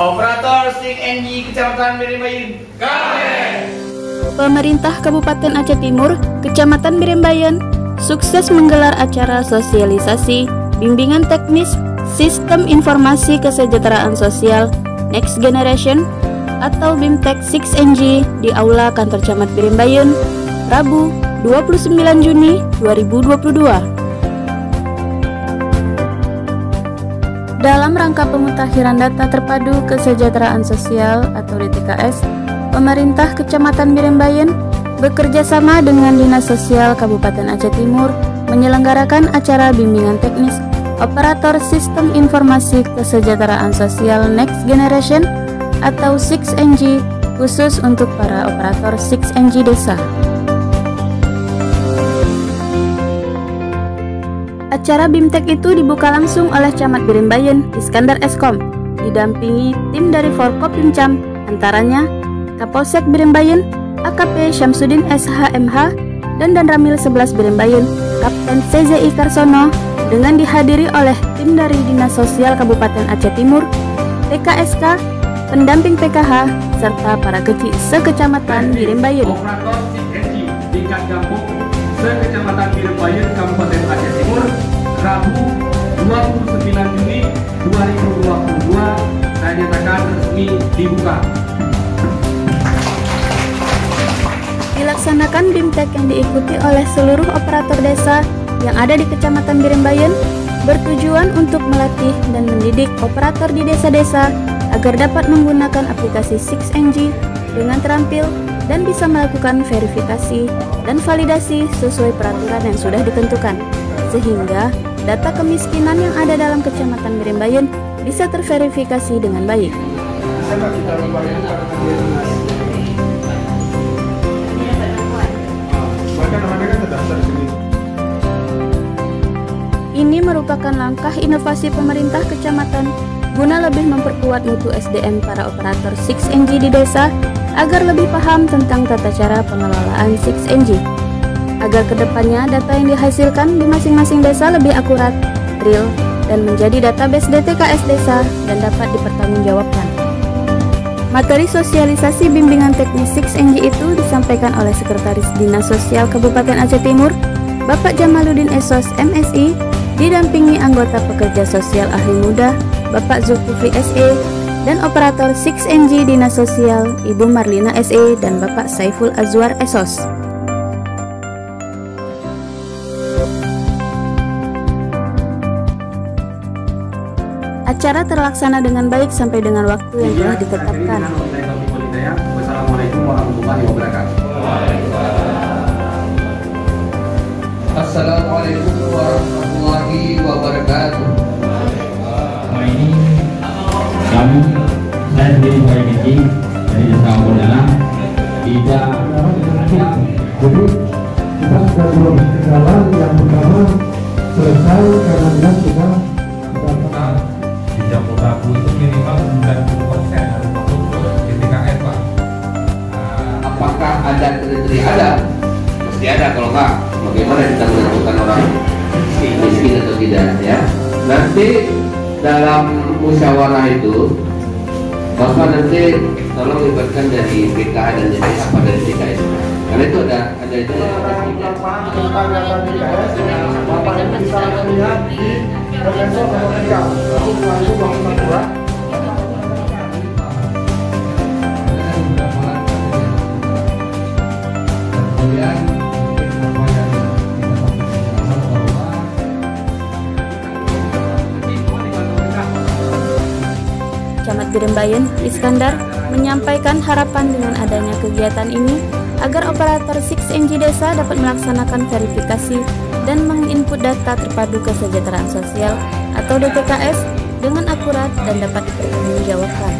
Operator Stik NG Kecamatan Birembayan. Pemerintah Kabupaten Aceh Timur, Kecamatan Birembayan, sukses menggelar acara sosialisasi, bimbingan teknis, Sistem Informasi Kesejahteraan Sosial Next Generation atau BIMTEK 6NG di Aula Kantor Camat Birembayan, Rabu 29 Juni 2022. Dalam rangka pemutakhiran data terpadu kesejahteraan sosial atau DTKS, pemerintah Kecamatan Birembayan bekerja sama dengan Dinas Sosial Kabupaten Aceh Timur menyelenggarakan acara bimbingan teknis Operator Sistem Informasi Kesejahteraan Sosial Next Generation atau 6NG khusus untuk para operator 6NG desa. Acara BIMTEK itu dibuka langsung oleh Camat Birembayan, Iskandar Eskom, didampingi tim dari Forkopimcam, antaranya Kapolsek Birembayan, AKP Syamsuddin SHMH, dan Danramil 11 Birembayan, Kapten CZI Karsono, dengan dihadiri oleh tim dari Dinas Sosial Kabupaten Aceh Timur, PKSK, pendamping PKH, serta para kecil sekecamatan Birembayan. Operator 6NG tingkat kampung sekecamatan Birembayan, Kabupaten Aceh Timur, Rabu 29 Juni 2022, saya nyatakan resmi dibuka. Dilaksanakan BIMTEK yang diikuti oleh seluruh operator desa yang ada di Kecamatan Birembayan bertujuan untuk melatih dan mendidik operator di desa-desa agar dapat menggunakan aplikasi 6NG dengan terampil dan bisa melakukan verifikasi dan validasi sesuai peraturan yang sudah ditentukan, sehingga data kemiskinan yang ada dalam Kecamatan Birembayan bisa terverifikasi dengan baik. Ini merupakan langkah inovasi pemerintah kecamatan guna lebih memperkuat mutu SDM para operator 6NG di desa agar lebih paham tentang tata cara pengelolaan 6NG, agar kedepannya data yang dihasilkan di masing-masing desa lebih akurat, real, dan menjadi database DTKS desa dan dapat dipertanggungjawabkan. Materi sosialisasi bimbingan teknis 6NG itu disampaikan oleh Sekretaris Dinas Sosial Kabupaten Aceh Timur, Bapak Jamaluddin Esos MSI, didampingi anggota pekerja sosial ahli muda, Bapak Zulkifli SE, dan operator 6NG Dinas Sosial, Ibu Marlina SE, dan Bapak Saiful Azwar Esos. Acara terlaksana dengan baik sampai dengan waktu yang telah ditetapkan. Wassalamualaikum warahmatullahi wabarakatuh. Assalamualaikum warahmatullahi wabarakatuh. Ini kami saya sendiri sebagai kecil dari desa Kampung tidak jadi kita sudah belum jalan yang pertama selesai karena kita Di Jambu Rabu itu minimal 90% harus masuk ke DTKS, Pak. Apakah ada kriteria? Ada, mesti ada. Kalau enggak, bagaimana kita menentukan orang miskin atau tidak, ya? Nanti dalam musyawarah itu, Bapak nanti tolong libatkan dari PKH dan dari apa dari DKS. Karena itu ada itu. Bapak yang bisa melihat di Profesor Amerika langsung bangunan dua. Camat Birembayan, Iskandar, menyampaikan harapan dengan adanya kegiatan ini agar operator 6NG desa dapat melaksanakan verifikasi dan menginput data terpadu kesejahteraan sosial atau DTKS dengan akurat dan dapat dipertanggungjawabkan.